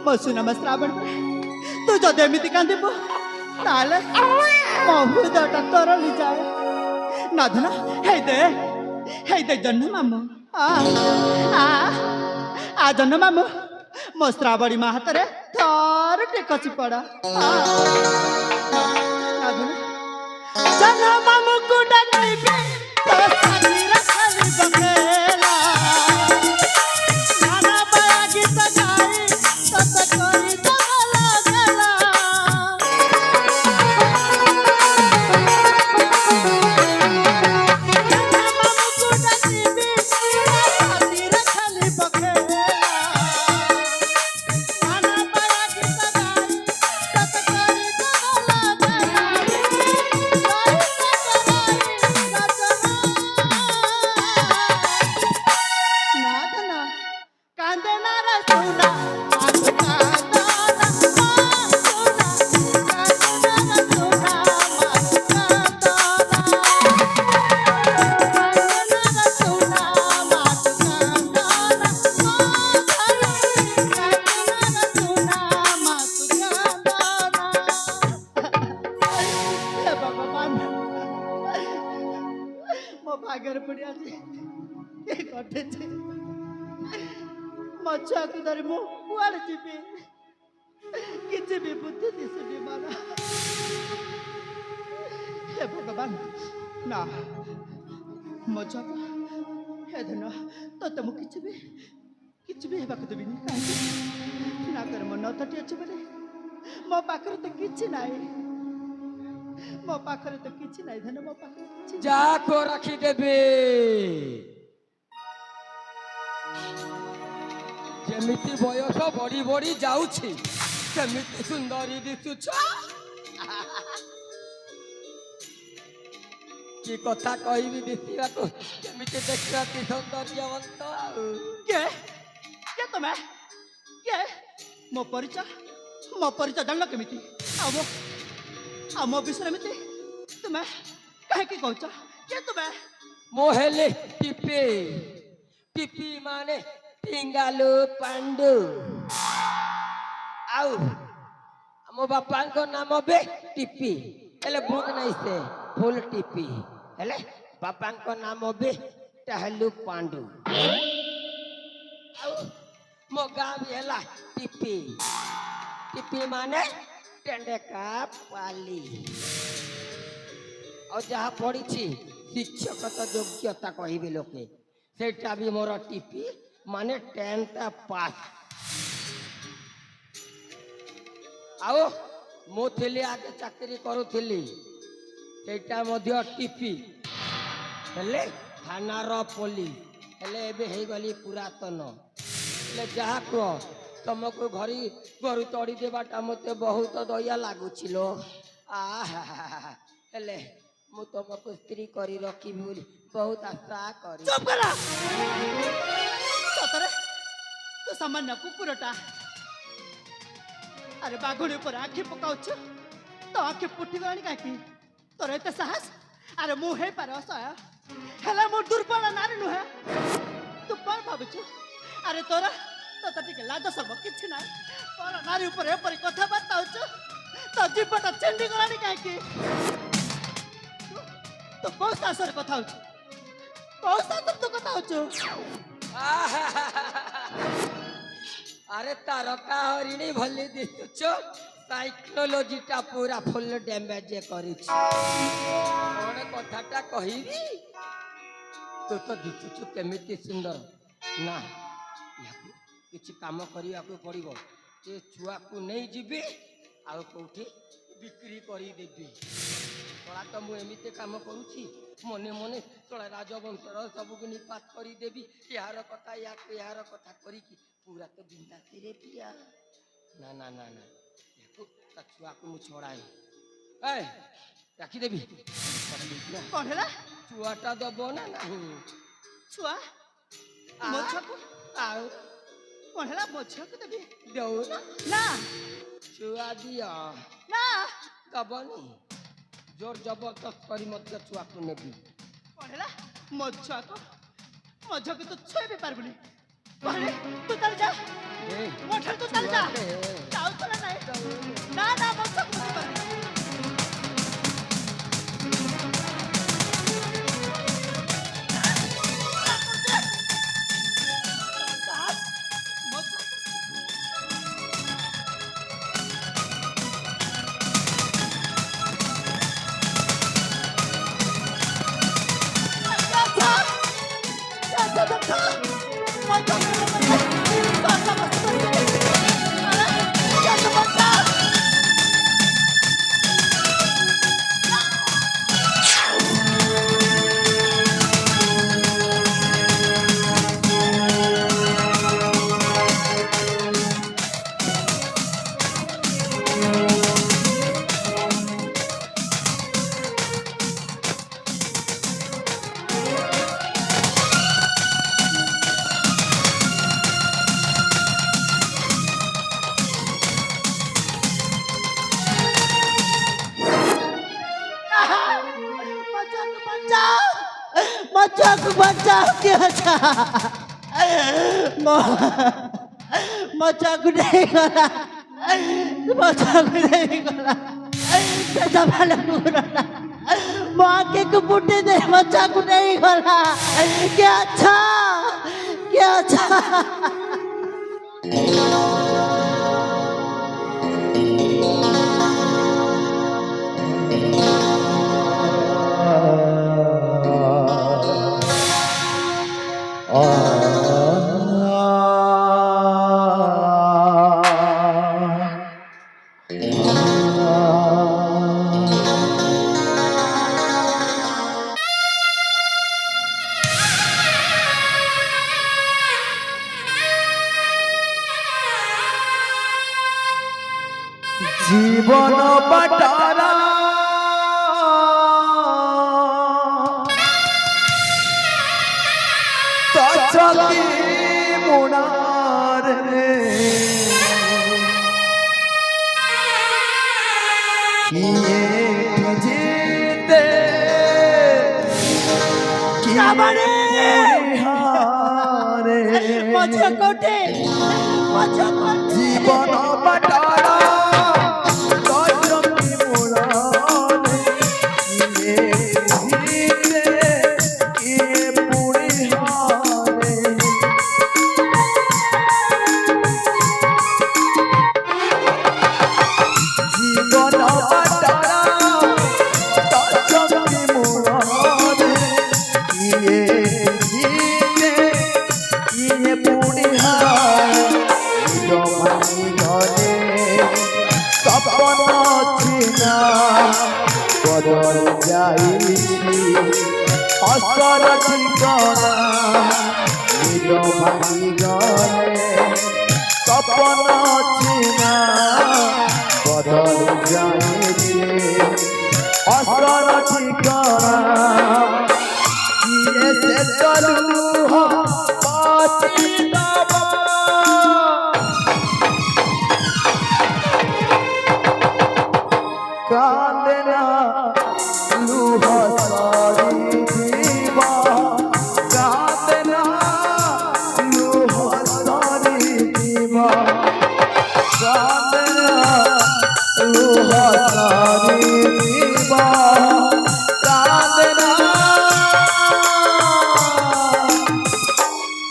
मसुनामा श्रावण तू जो एमती कांदबू ना मो हृदयटा तरली जाए नाधना हे दे जन्म मामू आ जन्म मामू मो श्रावणी मा हाथ में थर टेकची पड़ा नाधना जन्म मामू को डाकिबे तो साथी रखली बखेला नाना बड़ा गीत गाई तत करी दला गला मच्छा को धरी मु कुआड़ जीवी किसी भी बुद्धि दिशुनी माना हे भगवान ना मच्छा को हे धन तो मु किसी भी हेबाक देविनी कहीं ना कर मो नथटी अच्छे बोले मो पाखरे तो किछि नाई मो पाखरे तो किछि नाई धन मो पाखरे जाको रखी देबे जेमिति बयस बड़ी बड़ी जाउछि सेमिति सुंदरी दिसुछ की कथा कहबी दिसिया को जेमिति देखिया की सौंदर्यवंत के तुम्हें के मो परिचय जानल केमिति आ मो विषय मिति तुम्हें कहे की कहछ के तुम्हें मोहेले टिपे टिपी माने पिंगालू पांडु आउ मो बापा को नाम बे टिपी हेले बुक नहीं से फुल टिपी हेले बापा को नाम बे टहलू पांडु आउ मो गाँव भी हेला टिपी टिपी माने टेंडेका पाली और जहाँ पढ़ी शिक्षकता योग्यता कहबे लोके सेटा भी मोर टिपी माने 10th पास आओ मो थिली आगे चाकरी करूथिली सेटा मध्य टिपी हेले थानार पुलिस हेले एबे हे गली पुरातन हेले जहा कह तुमको घरी घर तड़ी देवाटा मते बहुत दया लगुचिलो हेले मु तुमको स्त्री करी रखी बहुत आशा करी चुप करा सतरे तू सामान्य कुकुरटा अरे बाघुड़ी पर आखि पकाउछ तो आखि फुटी गलानी काकी तोर एते साहस अरे मु हे पार असहाय हेला मु दुर्बल नारी नुहे तू कौन भाबुछु अरे तोरा तो टिके लाज सब किछि ना पर नारी ऊपर ए परी कथा बात होछ तो जीवटा चंडी गलानी काकी तो कौन सासर कथा होछ कौन सासर तो कथा होछ अरे तारका हरिणी भली दिसुच साइकोलॉजीटा पूरा फुल डैमेज करिछ कोन कथाटा कहिबी तू तो दिसुच केमिति सुंदर ना याकू किछि काम करिया को पड़िबो ए छुआ को नहीं जिबे आ कोठी बिक्री करी देबी तोला तो मु एमिते काम करूची मने मने तोला राजवंशर सब को निपात करी देबी यार कथा यार कथा करी की पूरा तो बिंदा तेरे पिया ना ना ना ना देखो ता छुआ को मु छोड़ाए ए राखी देबी कौन हैला छुआटा दबो ना नहीं छुआ मोछा को आओ कौन हैला मोछा को देबी दो ना छुआ दिया ना दबनी जोर जबरदस्त करी मत छुआ को नेबी कौन हैला मोछा को तो छुए भी पारबुनी कौन तू चल जा मोठल तू चल जा जाओ चला नहीं ना ना मोछा को मत पारबी मजाक बचाओ क्या था मजाक नहीं करा मजाक नहीं करा बेटा वाला पूरा माँ के कुपुटे दे मजाक नहीं करा क्या था জীবন পাটারা তচকি মুনার রে কিয়ে জিতে কাবারে হারে মজা কোটে জীবন পাটারা ଅସର ଠିକଣା ନିଦ ଭାଙ୍ଗିଗଲେ ସପନ ଚିନା ବଦଳି ଯାଇଛି ଅସର ଠିକଣା କିଏ ସେ ତଲୁହ ପତି ଦବ কাঁদনা লুহ সারি দিবা কাঁদনা লুহ সারি দিবা কাঁদনা লুহ সারি দিবা কাঁদনা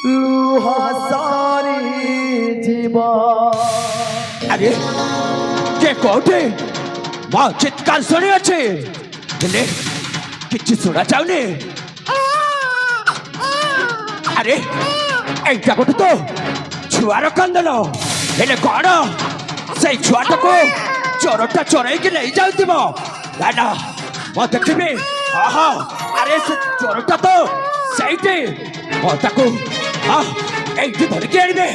লুহ সারি দিবা আরে কে কোটে মা চিৎকার শুনে আছে হেলে কিছু শোনা যাওনি আরে এইটা গোটে তো ছুয়ার কান্দন হেলে কଣ সেই ছুয়াটাকে চোরটা চোরাইকি নেই যাଉଥିବ না না ମୁଁ ଦେଖିବି ଆହା ଆରେ ସେ ଚୋରଟା ତ ସେଇଠି ମୁଁ ତାକୁ এইটি ধরিକି ଆଣିବେ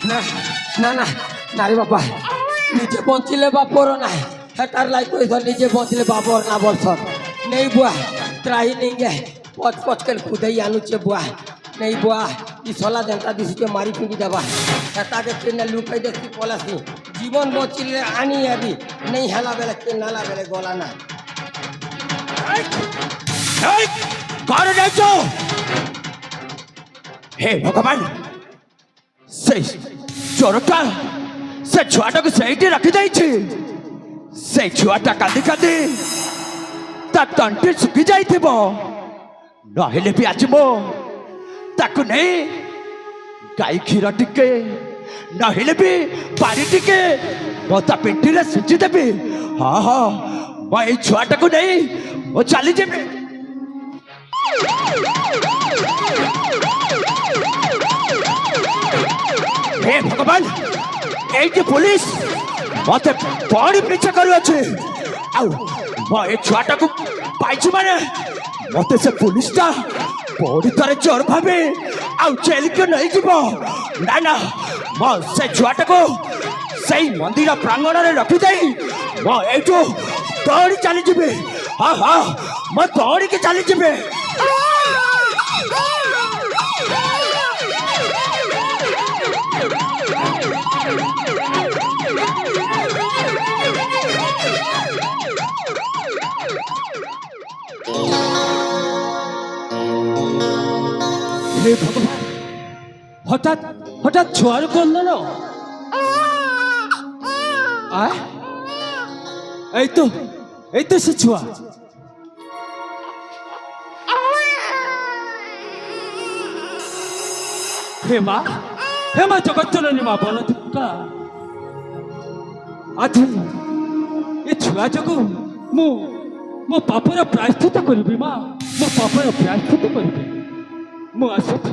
না না না নারী বাবা নিজে বঞ্চিলে বাপর না হেটার লাই কই ধর নিজে বঞ্চিলে বাপর না বলছর নেই বুয়া ত্রাহি নেই গে পচ পচ করে খুদাই আনুছে বুয়া নেই বুয়া ই সলা দেনটা দিছে মারি ফিরি দেবা হেটাকে কেন লুকাই দেখি পলাসি জীবন বঞ্চিলে আনি আবি নেই হেলা বেলা কে নালা বেলে গলা না এই ঘরে যাইছ হে ভগবান সেই চোরটা সে ছুয়াটাকে সেইটি রাখি ଦେଇଛି সেই ଛୁଆଟା କାନ୍ଦି କାନ୍ଦି ତା ତଣ୍ଟି ଶୁଖି ଯାଇଥିବ ନହେଲେ ବି ଆଜି ମୁଁ ତାକୁ ନେଇ ଗାଈ କ୍ଷୀର ଟିକେ ନହେଲେ ବି ପାଣି ଟିକେ ମୁଁ ତା ପିଠିରେ ସିଞ୍ଚି ଦେବି ହଁ ହଁ ମୁଁ ଏଇ ଛୁଆଟାକୁ ନେଇ ମୁଁ ଚାଲିଯିବି हे भगवान এইটি পুলিশ মতে বড়ি পিছা করুছে আউ মই এই ছুয়াটাকে পাইছি মানে মতে সে পুলিশটা বড়ি তারে চোর ভাবে আউ জেলকে নেই যাব না না মই সে ছুয়াটাকে সেই মন্দির প্রাঙ্গণরে রখি দেই মই এইটু দৌড়ি চালি যাবে হ্যাঁ হ্যাঁ মই দৌড়িকে চালি যাবে হে ভগবান হঠাৎ হঠাৎ ছোঁয়ার কন্দন এই তো সে ছোঁয়া হে মা জগৎজননী মা বল দুর্গা আଜି ଏ ଛୁଆ ଯୋଗୁଁ ମୁଁ ମୋ ପାପର ପ୍ରାୟଶ୍ଚିତ କରିବି ମା ମୋ ପାପର ପ୍ରାୟଶ୍ଚିତ କରିବି ମୁଁ ଆସୁଛି